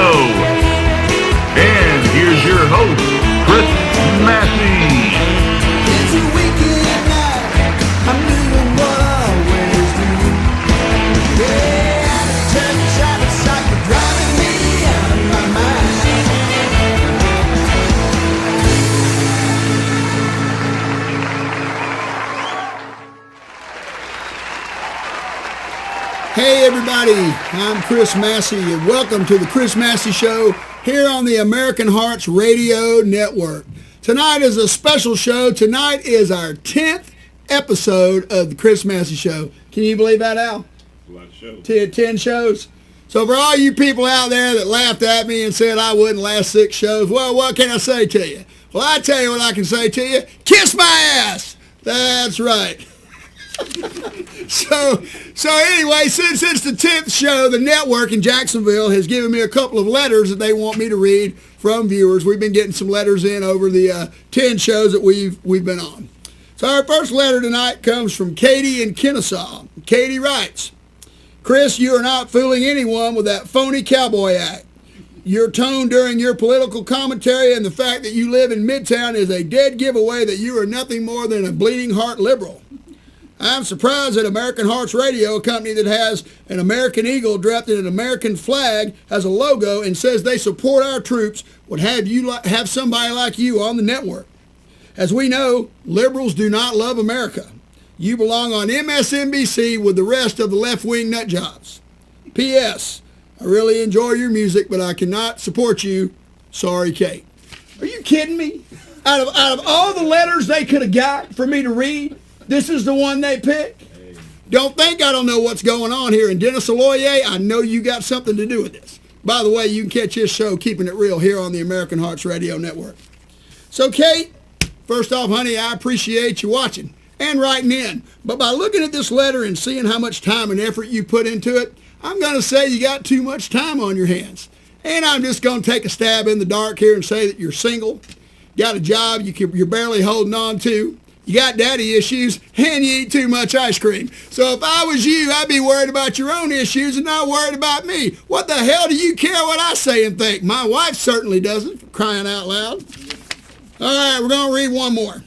Show. And here's your host, Chris Massey. It's a weekend night, I'm doing what I always do. Yeah, the turn traffic cycle driving me out of my mind. Hey everybody, I'm Chris Massey and welcome to the Chris Massey Show here on the American Hearts Radio Network. Tonight is a special show. Tonight is our 10th episode of the Chris Massey Show. Can you believe that, Al? A lot of shows. 10 shows. So for all you people out there that laughed at me and said I wouldn't last 6 shows, well, what can I say to you? Well, I tell you what I can say to you. Kiss my ass! That's right. So anyway, since it's the 10th show, the network in Jacksonville has given me a couple of letters that they want me to read from viewers. We've been getting some letters in over the 10 shows that we've been on. So our first letter tonight comes from Katie in Kennesaw. Katie writes, Chris, you are not fooling anyone with that phony cowboy act. Your tone during your political commentary and the fact that you live in Midtown is a dead giveaway that you are nothing more than a bleeding heart liberal. I'm surprised that American Hearts Radio, a company that has an American eagle draped in an American flag as a logo and says they support our troops, would have somebody like you on the network. As we know, liberals do not love America. You belong on MSNBC with the rest of the left-wing nutjobs. P.S. I really enjoy your music, but I cannot support you. Sorry, Kate. Are you kidding me? Out of all the letters they could have got for me to read, this is the one they picked? Don't think I don't know what's going on here in Dennis, Aloia. I know you got something to do with this. By the way, you can catch this show, Keeping It Real, here on the American Hearts Radio Network. So, Kate, first off, honey, I appreciate you watching and writing in. But by looking at this letter and seeing how much time and effort you put into it, I'm going to say you got too much time on your hands. And I'm just going to take a stab in the dark here and say that you're single, got a job you're barely holding on to, you got daddy issues, and you eat too much ice cream. So if I was you, I'd be worried about your own issues and not worried about me. What the hell do you care what I say and think? My wife certainly doesn't, for crying out loud. All right, we're going to read one more.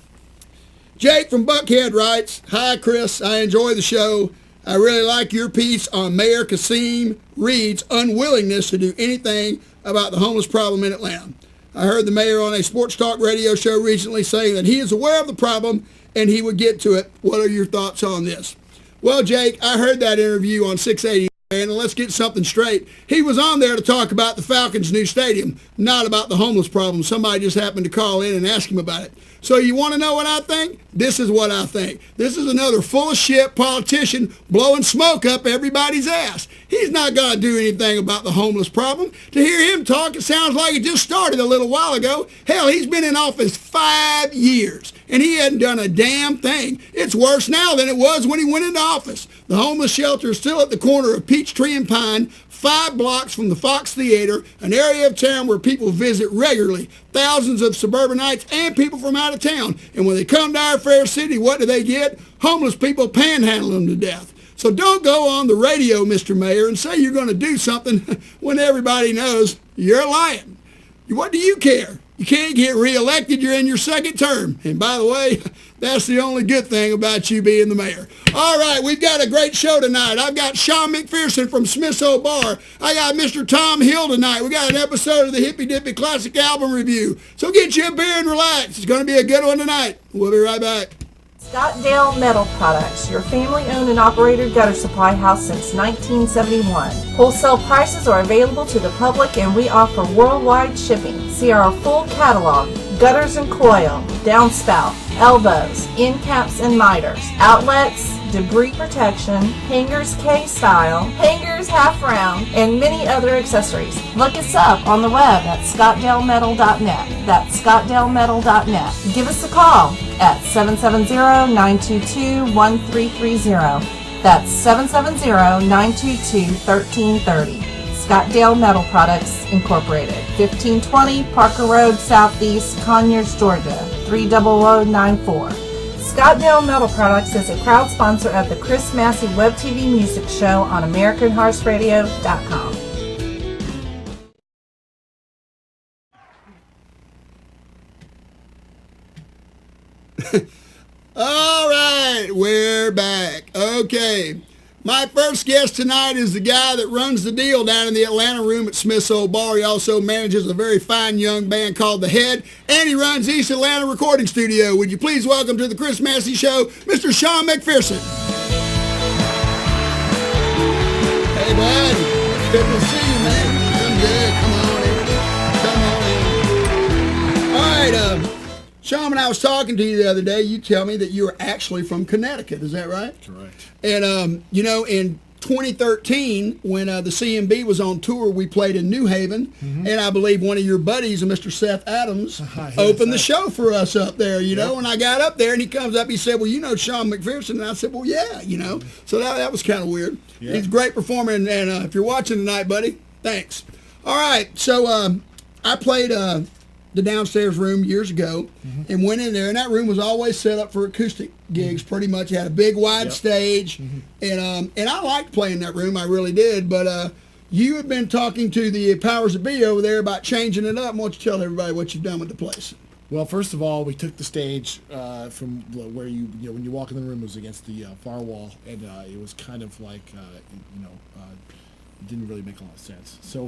Jake from Buckhead writes, Hi, Chris. I enjoy the show. I really like your piece on Mayor Kasim Reed's unwillingness to do anything about the homeless problem in Atlanta. I heard the mayor on a sports talk radio show recently saying that he is aware of the problem and he would get to it. What are your thoughts on this? Well, Jake, I heard that interview on 680, and let's get something straight. He was on there to talk about the Falcons' new stadium, not about the homeless problem. Somebody just happened to call in and ask him about it. So you want to know what I think? This is what I think. This is another full of shit politician blowing smoke up everybody's ass. He's not going to do anything about the homeless problem. To hear him talk, it sounds like it just started a little while ago. Hell, he's been in office 5 years, and he hadn't done a damn thing. It's worse now than it was when he went into office. The homeless shelter is still at the corner of Peachtree and Pine, 5 blocks from the Fox Theater, an area of town where people visit regularly. Thousands of suburbanites and people from out of town. And when they come to our fair city, what do they get? Homeless people panhandling them to death. So don't go on the radio, Mr. Mayor, and say you're going to do something when everybody knows you're lying. What do you care? You can't get reelected. You're in your second term. And by the way, that's the only good thing about you being the mayor. All right, we've got a great show tonight. I've got Sean McPherson from Smith's Old Bar. I got Mr. Tom Hill tonight. We got an episode of the Hippy Dippy Classic Album Review. So get you a beer and relax. It's going to be a good one tonight. We'll be right back. Scottdale Metal Products, your family-owned and operated gutter supply house since 1971. Wholesale prices are available to the public and we offer worldwide shipping. See our full catalog: gutters and coil, downspout, elbows, end caps and miters, outlets, debris protection, hangers K-style, hangers half-round, and many other accessories. Look us up on the web at scottdalemetal.net. That's scottdalemetal.net. Give us a call at 770-922-1330. That's 770-922-1330. Scottdale Metal Products Incorporated, 1520 Parker Road Southeast, Conyers, Georgia, 30094. Scottdale Metal Products is a proud sponsor of the Chris Massey Web TV Music Show on AmericanHeartsRadio.com. All right, we're back. Okay. My first guest tonight is the guy that runs the deal down in the Atlanta room at Smith's Old Bar. He also manages a very fine young band called The Head, and he runs East Atlanta Recording Studio. Would you please welcome to the Chris Massey Show, Mr. Sean McPherson. Hey, bud. Good to see you, man. I'm good. Come on in. All right, Sean, when I was talking to you the other day, you tell me that you were actually from Connecticut. Is that right? Correct. And, in 2013, when the CMB was on tour, we played in New Haven, and I believe one of your buddies, Mr. Seth Adams, opened the show for us up there, you know, and I got up there, and he comes up, he said, well, you know Sean McPherson, and I said, well, yeah, so that was kind of weird. Yeah. He's a great performer, and if you're watching tonight, buddy, thanks. All right, so I played the downstairs room years ago and went in there, and that room was always set up for acoustic gigs. Pretty much, it had a big wide stage, and I liked playing that room. I really did. But you have been talking to the powers that be over there about changing it up. Why don't you tell everybody what you've done with the place? Well, first of all, we took the stage from where when you walk in the room, it was against the far wall, and it was kind of like it didn't really make a lot of sense. So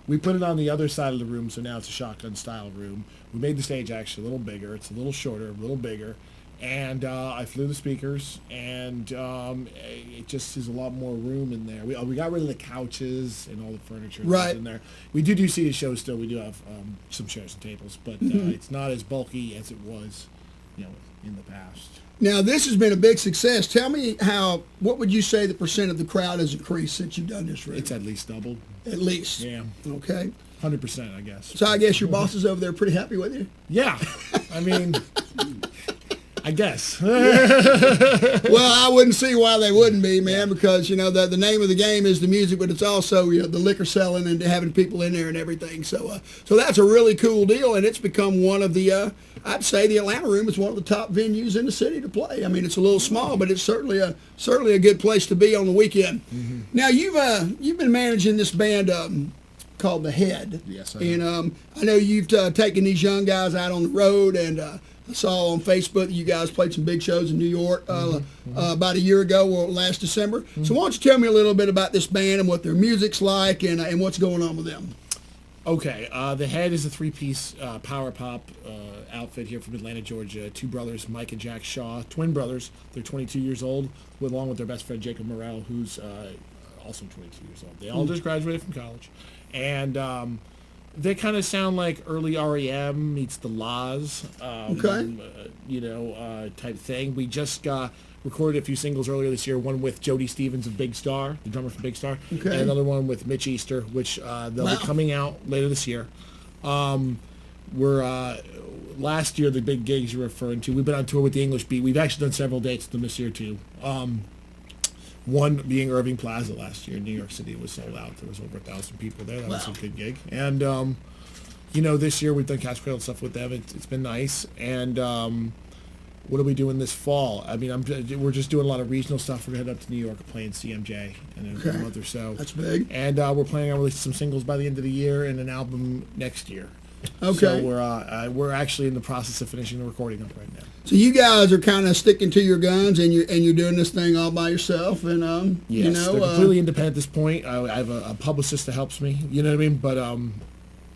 we put it on the other side of the room, so now it's a shotgun style room. We made the stage actually a little bigger. It's a little shorter, a little bigger. And I flew the speakers, and it just is a lot more room in there. We got rid of the couches and all the furniture that's in there. We do see shows still. We do have some chairs and tables, but it's not as bulky as it was, in the past. Now, this has been a big success. Tell me what would you say the percent of the crowd has increased since you've done this room? It's at least doubled. At least? Yeah. Okay. 100%, I guess. So I guess your bosses over there are pretty happy with you? Yeah. I mean, I guess. Well, I wouldn't see why they wouldn't be, man, because, the name of the game is the music, but it's also the liquor selling and having people in there and everything. So that's a really cool deal, and it's become one of the, I'd say the Atlanta Room is one of the top venues in the city to play. I mean, it's a little small, but it's certainly a good place to be on the weekend. Now, you've been managing this band called The Head. Yes, I have. And I know you've taken these young guys out on the road, and I saw on Facebook that you guys played some big shows in New York about a year ago, or last December. So why don't you tell me a little bit about this band and what their music's like and what's going on with them? Okay, The Head is a three-piece power pop outfit here from Atlanta, Georgia. Two brothers, Mike and Jack Shaw, twin brothers. They're 22 years old, along with their best friend Jacob Morrell, who's also 22 years old. They all just graduated from college. And they kind of sound like early REM meets the Laws, type thing. We just recorded a few singles earlier this year, one with Jody Stevens of Big Star, the drummer from Big Star, and another one with Mitch Easter, which they'll be coming out later this year. We're last year, the big gigs you're referring to, we've been on tour with the English Beat. We've actually done several dates with them this year, too. One being Irving Plaza last year in New York City. It was sold out. There was over 1,000 people there. That was a good gig. And, this year we've done Catch Cradle stuff with them. It's been nice. And what are we doing this fall? I mean, we're just doing a lot of regional stuff. We're heading up to New York playing CMJ in a month or so. That's big. And we're planning on releasing some singles by the end of the year and an album next year. Okay. So we're actually in the process of finishing the recording up right now. So you guys are kind of sticking to your guns, and you're doing this thing all by yourself, and yes, they're completely independent at this point. I have a publicist that helps me. You know what I mean? But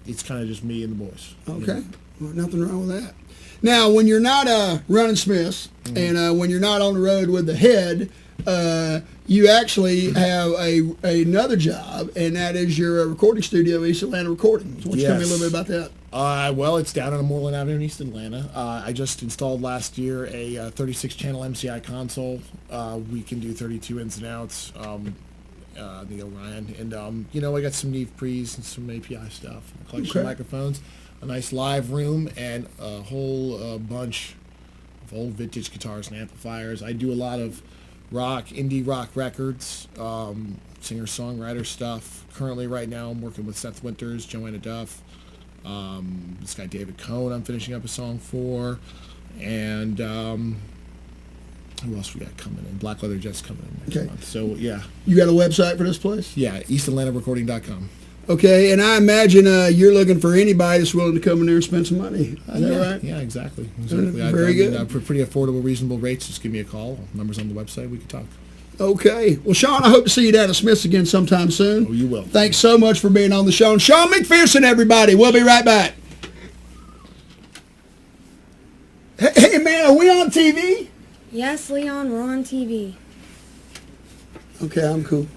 it's kind of just me and the boys. Okay. Well, nothing wrong with that. Now, when you're not running Smiths, and when you're not on the road with The Head, you actually have another job, and that is your recording studio, East Atlanta Recording. So why don't you tell me a little bit about that? Well, it's down on Moreland Avenue in East Atlanta. I just installed last year a 36-channel MCI console. We can do 32 ins and outs, the Orion. And, I got some Neve pre's and some API stuff, a collection of microphones, a nice live room, and a whole bunch of old vintage guitars and amplifiers. I do a lot of indie rock records, singer-songwriter stuff. Currently, right now, I'm working with Seth Winters, Joanna Duff, this guy David Cohn I'm finishing up a song for, and who else we got coming in? Black Leather Jets coming in next month. So, yeah. You got a website for this place? Yeah, EastAtlantaRecording.com. Okay, and I imagine you're looking for anybody that's willing to come in there and spend some money. Is that right? Yeah, exactly. Very good. For pretty affordable, reasonable rates, just give me a call. Numbers on the website. We can talk. Okay. Well, Sean, I hope to see you down at Smith's again sometime soon. Oh, you will. Thanks so much for being on the show. And Sean McPherson, everybody. We'll be right back. Hey, man, are we on TV? Yes, Leon, we're on TV. Okay, I'm cool.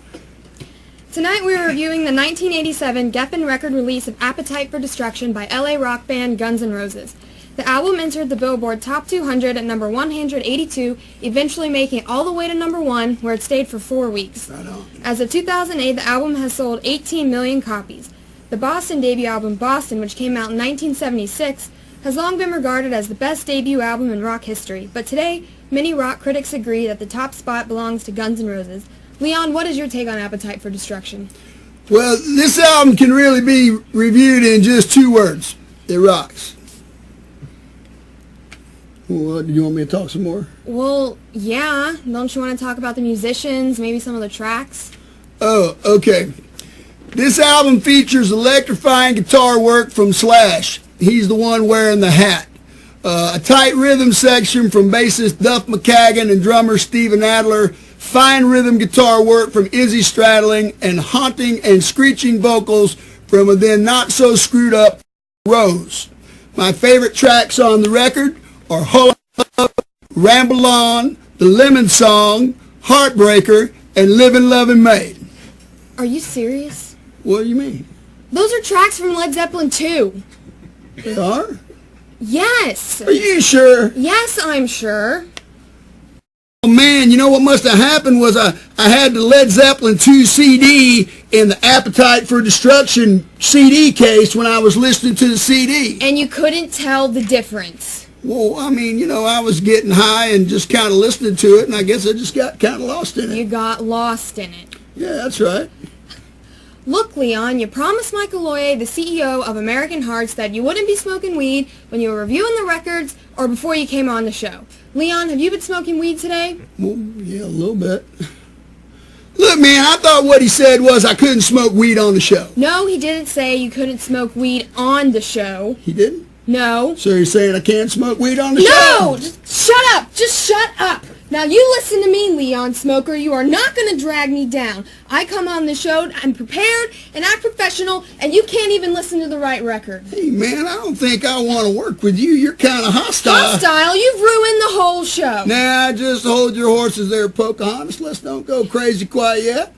Tonight we're reviewing the 1987 Geffen record release of Appetite for Destruction by LA rock band Guns N' Roses. The album entered the Billboard Top 200 at number 182, eventually making it all the way to number 1, where it stayed for 4 weeks. Right on. As of 2008, the album has sold 18 million copies. The Boston debut album Boston, which came out in 1976, has long been regarded as the best debut album in rock history, but today, many rock critics agree that the top spot belongs to Guns N' Roses. Leon, what is your take on Appetite for Destruction? Well, this album can really be reviewed in just 2 words. It rocks. Well, do you want me to talk some more? Well, yeah. Don't you want to talk about the musicians, maybe some of the tracks? Oh, okay. This album features electrifying guitar work from Slash. He's the one wearing the hat. A tight rhythm section from bassist Duff McKagan and drummer Steven Adler. Fine rhythm guitar work from Izzy Stradling, and haunting and screeching vocals from a then not so screwed up Rose. My favorite tracks on the record are Hull Up, Ramble On, The Lemon Song, Heartbreaker, and Livin' Lovin' Maid. Are you serious? What do you mean? Those are tracks from Led Zeppelin 2. They are? Yes. Are you sure? Yes, I'm sure. Oh man, you know what must have happened was I had the Led Zeppelin 2 CD in the Appetite for Destruction CD case when I was listening to the CD. And you couldn't tell the difference. Well, I mean, you know, I was getting high and just kind of listening to it, and I guess I just got kind of lost in it. You got lost in it. Yeah, that's right. Look, Leon, you promised Mike Aloia, the CEO of American Hearts, that you wouldn't be smoking weed when you were reviewing the records or before you came on the show. Leon, have you been smoking weed today? Well, yeah, a little bit. Look, man, I thought what he said was I couldn't smoke weed on the show. No, he didn't say you couldn't smoke weed on the show. He didn't? No. So you're saying I can't smoke weed on the show? No! Just shut up! Just shut up! Now you listen to me, Leon Smoker. You are not going to drag me down. I come on the show, I'm prepared, and I'm professional, and you can't even listen to the right record. Hey, man, I don't think I want to work with you. You're kind of hostile. Hostile? You've ruined the whole show. Nah, just hold your horses there, Pocahontas. Let's don't go crazy quite yet.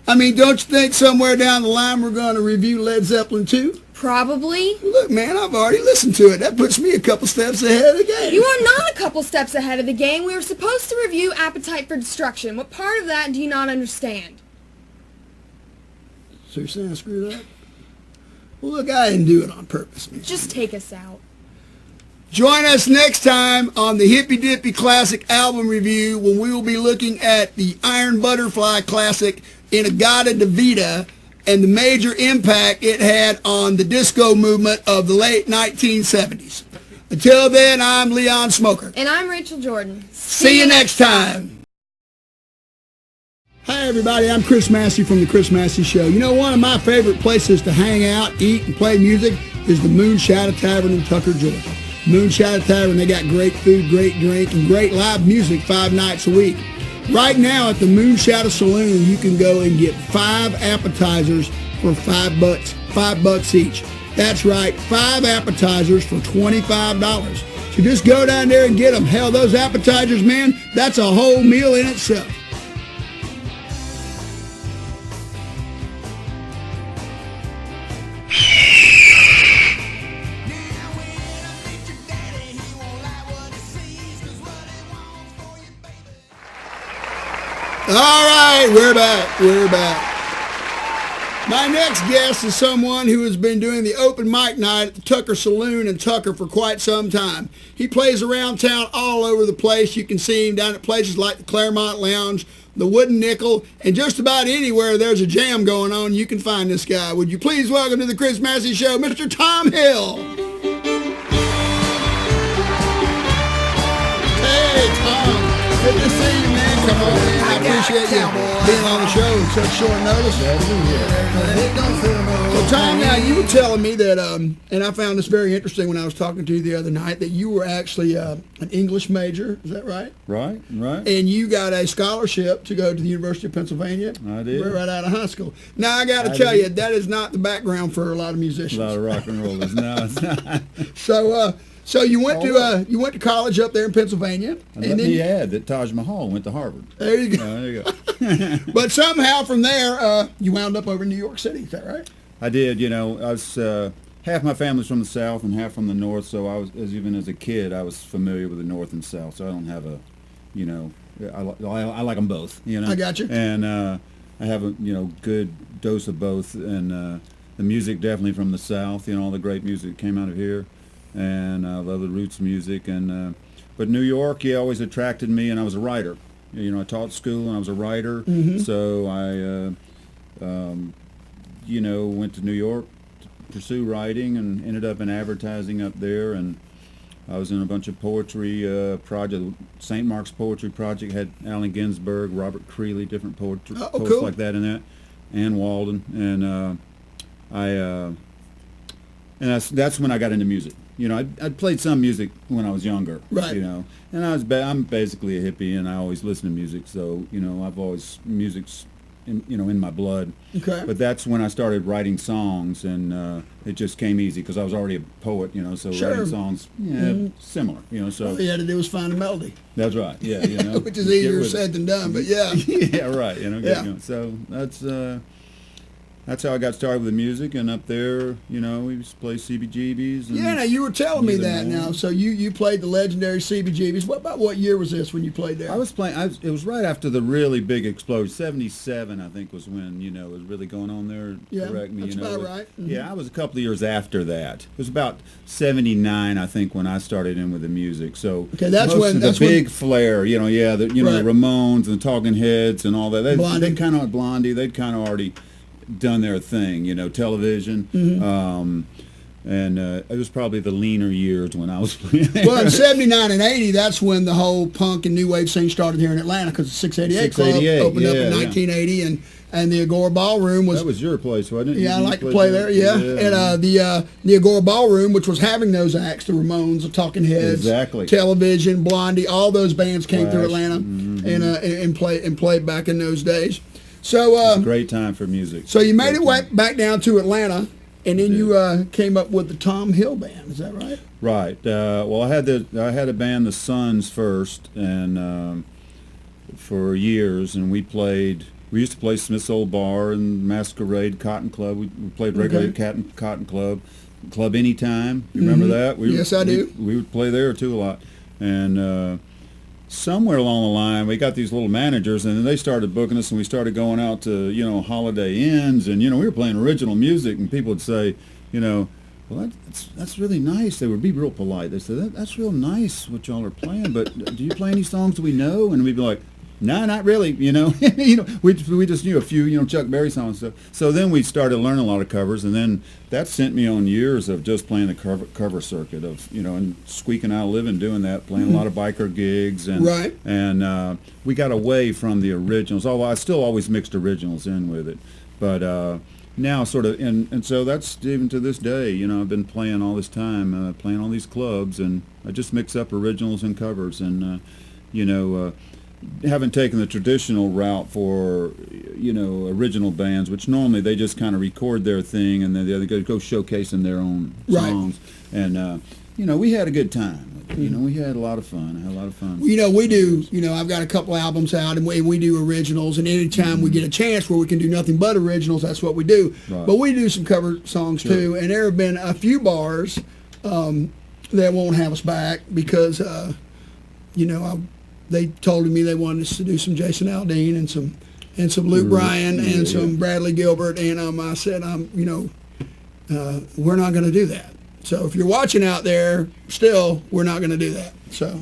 I mean, don't you think somewhere down the line we're going to review Led Zeppelin 2? Probably. Look, man, I've already listened to it. That puts me a couple steps ahead of the game. You are not a couple steps ahead of the game. We were supposed to review Appetite for Destruction. What part of that do you not understand? So you're saying I screwed up? Well, look, I didn't do it on purpose, man. Just take us out. Join us next time on the Hippy Dippy Classic album review when we will be looking at the Iron Butterfly Classic Inagata Vita and the major impact it had on the disco movement of the late 1970s. Until then, I'm Leon Smoker. And I'm Rachel Jordan. See you next time. Hi, everybody. I'm Chris Massey from The Chris Massey Show. You know, one of my favorite places to hang out, eat, and play music is the Moon Shadow Tavern in Tucker, Georgia. Moon Shadow Tavern, they got great food, great drink, and great live music 5 nights a week. Right now at the Moon Shadow Saloon, you can go and get 5 appetizers for $5 each. That's right, 5 appetizers for $25. So just go down there and get them. Hell, those appetizers, man, that's a whole meal in itself. All right, we're back. My next guest is someone who has been doing the open mic night at the Tucker Saloon in Tucker for quite some time. He plays around town all over the place. You can see him down at places like the Claremont Lounge, the Wooden Nickel, and just about anywhere there's a jam going on, you can find this guy. Would you please welcome to the Chris Massey Show, Mr. Tom Hill. Hey, Tom. Good to see you, man. come on in. I appreciate you being on the show at such short notice. So, Tom, now you were telling me that, and I found this very interesting when I was talking to you the other night, that you were actually an English major. Is that right? Right. And you got a scholarship to go to the University of Pennsylvania. I did. Right out of high school. Now, I got to tell you, that is not the background for a lot of musicians. A lot of rock and rollers. No, it's not. So you went to college up there in Pennsylvania, And let me add that Taj Mahal went to Harvard. There you go. There you go. But somehow from there, you wound up over in New York City. Is that right? I did. I was half my family's from the South and half from the North. So I was, even as a kid, I was familiar with the North and South. So I don't have a, I like them both. I got you. And I have a good dose of both. And the music definitely from the South. All the great music came out of here. And I love the roots music, but New York, always attracted me, and I was a writer. I taught school, and I was a writer. Mm-hmm. So I, went to New York to pursue writing, and ended up in advertising up there. And I was in a bunch of poetry projects. St. Mark's Poetry Project had Allen Ginsberg, Robert Creeley, different poets cool. like that in that, Ann Walden, and and that's when I got into music. I'd played some music when I was younger, right? And I'm basically a hippie, and I always listen to music. So I've always music's in my blood. Okay. But that's when I started writing songs, and it just came easy because I was already a poet. So Sure. writing songs, similar. So all you had to do was find a melody. That's right. Yeah. Which is easier said than done, but yeah. Yeah. Right. Yeah. So that's how I got started with the music, and up there, we used to play CBGBs. And Now you were telling me that more. now. So you played the legendary CBGBs. What year was this when you played there? I was playing. It was right after the really big explosion. 1977, I think, was when it was really going on there. Yeah, correct me. that's about right. Mm-hmm. Yeah, I was a couple of years after that. It was about 1979, I think, when I started in with the music. So okay, that's when the big flare. The Right. the Ramones and the Talking Heads and all that. Blondie. They kind of Blondie. They'd kind of already done their thing, television. Mm-hmm. And it was probably the leaner years when I was playing. Well, in 79 and 80, that's when the whole punk and new wave scene started here in Atlanta, because the 688 Club 688, opened up in 1980, and the Agora Ballroom was... That was your place, wasn't it? Yeah, I like to play there, yeah. And the Agora Ballroom, which was having those acts, the Ramones, the Talking Heads, Exactly. Television, Blondie, all those bands came through Flash. Atlanta Mm-hmm. and played back in those days. So, It was a great time for music. so you made Great it back down to Atlanta, and then you came up with the Tom Hill Band. Is that right? Right. Well, I had a band, the Sons, first, and for years, and we used to play Smith's Old Bar and Masquerade, Cotton Club. We played regularly at Cotton Club Anytime. You remember that? Yes, I do. We would play there too a lot, and somewhere along the line, we got these little managers, and then they started booking us, and we started going out to, Holiday Inns, and, we were playing original music, and people would say, well, that's really nice. They would be real polite. They said, that's real nice what y'all are playing, but do you play any songs that we know? And we'd be like, no, not really, we just knew a few, Chuck Berry songs and stuff. So then we started learning a lot of covers, and then that sent me on years of just playing the cover circuit of, and squeaking out a living doing that, playing a lot of biker gigs, and Right. and we got away from the originals, although I still always mixed originals in with it, but now sort of, and so that's even to this day, I've been playing all this time, playing all these clubs, and I just mix up originals and covers, and haven't taken the traditional route for original bands, which normally they just kind of record their thing and then they go showcasing their own songs. Right. And we had a good time. We had a lot of fun. I had a lot of fun. We do. I've got a couple albums out, and we do originals. And anytime we get a chance where we can do nothing but originals, that's what we do. Right. But we do some cover songs too. And there have been a few bars that won't have us back because they told me they wanted us to do some Jason Aldean and some Luke Bryan and some Bradley Gilbert, and I said, we're not going to do that. So if you're watching out there, still, we're not going to do that. So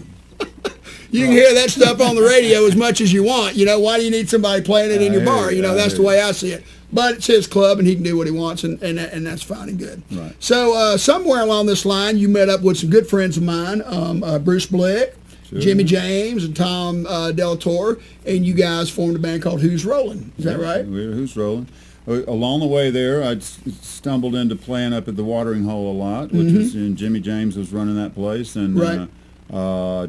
you can hear that stuff on the radio as much as you want. Why do you need somebody playing it in your bar? That's the way I see it. But it's his club, and he can do what he wants, and that's fine and good. Right. So somewhere along this line, you met up with some good friends of mine, Bruce Blick Jimmy James and Tom Delatorre, and you guys formed a band called Who's Rollin'. Is that right? We were Who's Rollin'. Along the way there, I stumbled into playing up at the Watering Hole a lot, which was, and Jimmy James was running that place, and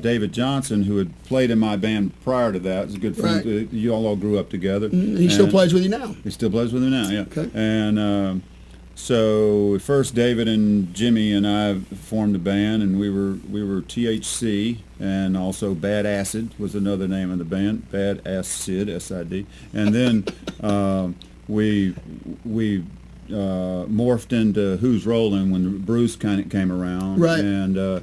David Johnson, who had played in my band prior to that, was a good friend. Right. You all grew up together. He still plays with you now. He still plays with me now, yeah. Okay. And so at first David and Jimmy and I formed a band, and we were THC, and also Bad Acid was another name of the band, Bad Acid, S-I-D. And then we morphed into Who's Rollin' when Bruce kind of came around. Right. And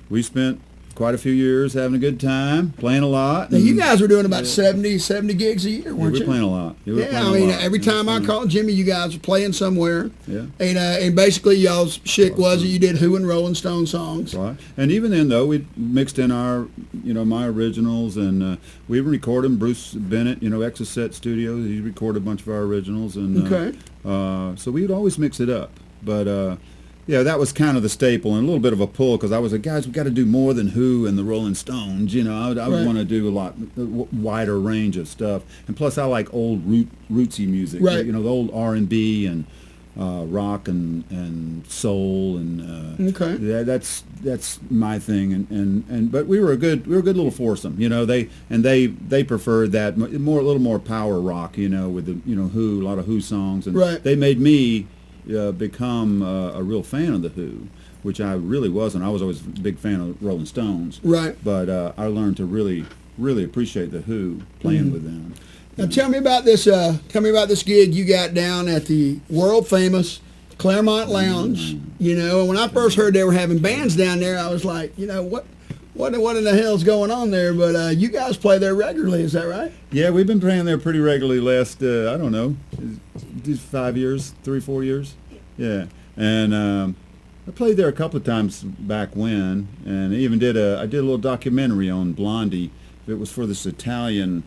we spent quite a few years having a good time, playing a lot. Now, you guys were doing about 70 gigs a year, weren't we you? were playing a lot. Yeah, I mean, every time I called Jimmy, you guys were playing somewhere. Yeah. And basically, y'all's shtick was that you did Who and Rolling Stone songs. Right. And even then, though, we mixed in our, my originals, and we recorded them. Bruce Bennett, Exocet Studios, he recorded a bunch of our originals. And Okay. so we would always mix it up. But, yeah, that was kind of the staple and a little bit of a pull, because I was like, guys, we've got to do more than Who and the Rolling Stones. I would Right. want to do a lot wider range of stuff. And plus, I like old rootsy music. Right. The old R&B and rock and soul and Okay. that's my thing. And but we were a good little foursome. They preferred that a little more power rock. With the Who, a lot of Who songs, and Right. they made me become a real fan of the Who, which I really wasn't. I was always a big fan of Rolling Stones. Right. But I learned to really appreciate the Who playing with them. Now, tell me about this. Tell me about this gig you got down at the world famous Claremont Lounge. And when I first heard they were having bands down there, I was like, what in the hell's going on there? But you guys play there regularly, is that right? Yeah, we've been playing there pretty regularly last, I don't know, 5 years, 3-4 years. Yeah. And I played there a couple of times back when, and I even did a little documentary on Blondie. It was for this Italian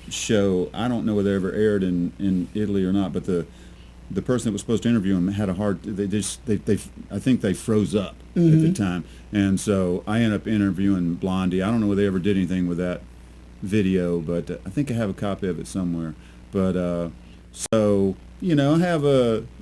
show. I don't know whether it ever aired in Italy or not, but the person that was supposed to interview him had a hard. I think they froze up at the time, and so I ended up interviewing Blondie. I don't know whether they ever did anything with that video, but I think I have a copy of it somewhere. But so I have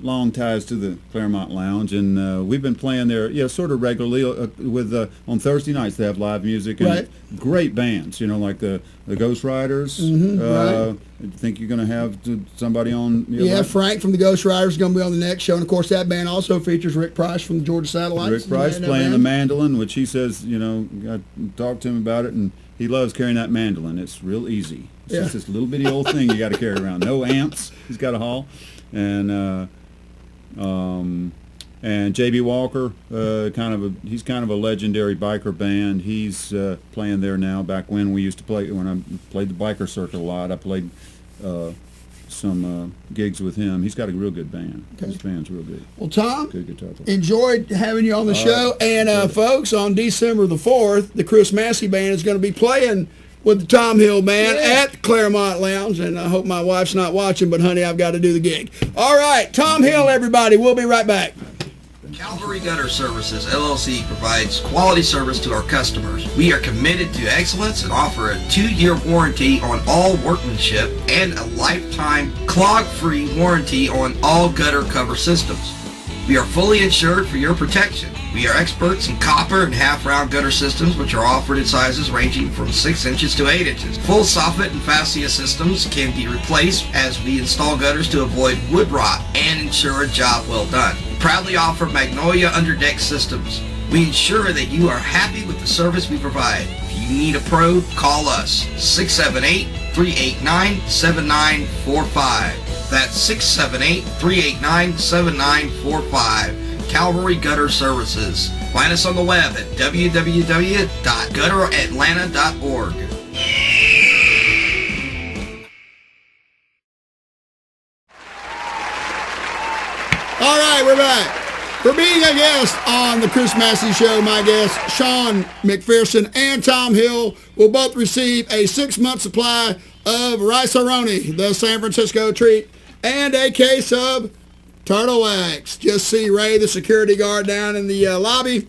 long ties to the Claremont Lounge, and we've been playing there, sort of regularly. With on Thursday nights they have live music and Right. great bands, like the Ghost Riders. right. I think you're going to have somebody on. Yeah, Frank from the Ghost Riders is going to be on the next show. And, of course, that band also features Rick Price from the Georgia Satellites. Rick Price And that playing the band. mandolin, which he says, I talked to him about it, and he loves carrying that mandolin. It's real easy. It's Yeah. just this little bitty old thing you got to carry around. No amps. He's got a haul. And J.B. Walker, he's kind of a legendary biker band. He's playing there now. Back when we used to play, when I played the biker circuit a lot, I played some gigs with him. He's got a real good band. Okay. His band's real good. Well, Tom, Good guitar player. enjoyed having you on the show. And, folks, on December the 4th, the Chris Massey Band is going to be playing with the Tom Hill Band at the Claremont Lounge. And I hope my wife's not watching, but, honey, I've got to do the gig. All right, Tom Hill, everybody. We'll be right back. Calvary Gutter Services, LLC provides quality service to our customers. We are committed to excellence and offer a 2-year warranty on all workmanship and a lifetime clog-free warranty on all gutter cover systems. We are fully insured for your protection. We are experts in copper and half-round gutter systems, which are offered in sizes ranging from 6 inches to 8 inches. Full soffit and fascia systems can be replaced as we install gutters to avoid wood rot and ensure a job well done. We proudly offer Magnolia underdeck systems. We ensure that you are happy with the service we provide. If you need a pro, call us 678-389-7945. That's 678-389-7945. Calvary Gutter Services. Find us on the web at www.gutteratlanta.org. All right, we're back. For being a guest on the Chris Massey Show, my guests, Sean McPherson and Tom Hill, will both receive a 6-month supply of rice-a-roni, the San Francisco treat, and a case of turtle wax. Just see Ray, the security guard, down in the lobby,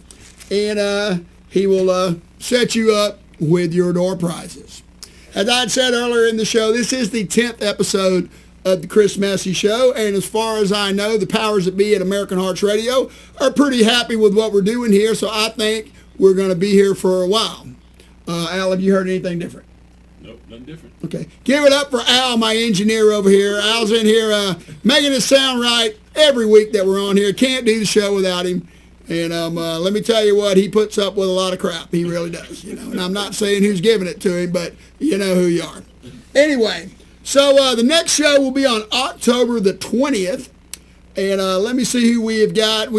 and he will set you up with your door prizes. As I said earlier in the show, this is the 10th episode of the Chris Massey Show, and as far as I know, the powers that be at American Hearts Radio are pretty happy with what we're doing here, so I think we're going to be here for a while. Al, have you heard anything different? Nope, nothing different. Okay. Give it up for Al, my engineer over here. Al's in here making it sound right every week that we're on here. Can't do the show without him. And let me tell you what, he puts up with a lot of crap. He really does. And I'm not saying who's giving it to him, but you know who you are. Anyway, so the next show will be on October the 20th. And let me see who we have got.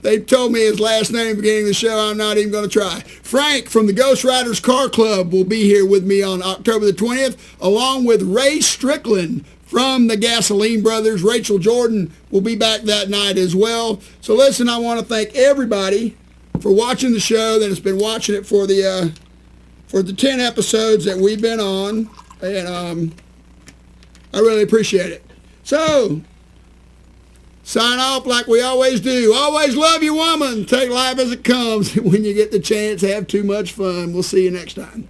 They told me his last name at the beginning of the show. I'm not even going to try. Frank from the Ghost Riders Car Club will be here with me on October the 20th, along with Ray Strickland from the Gasoline Brothers. Rachel Jordan will be back that night as well. So listen, I want to thank everybody for watching the show that has been watching it for the 10 episodes that we've been on. And I really appreciate it. So, sign off like we always do. Always love your woman. Take life as it comes. When you get the chance, have too much fun. We'll see you next time.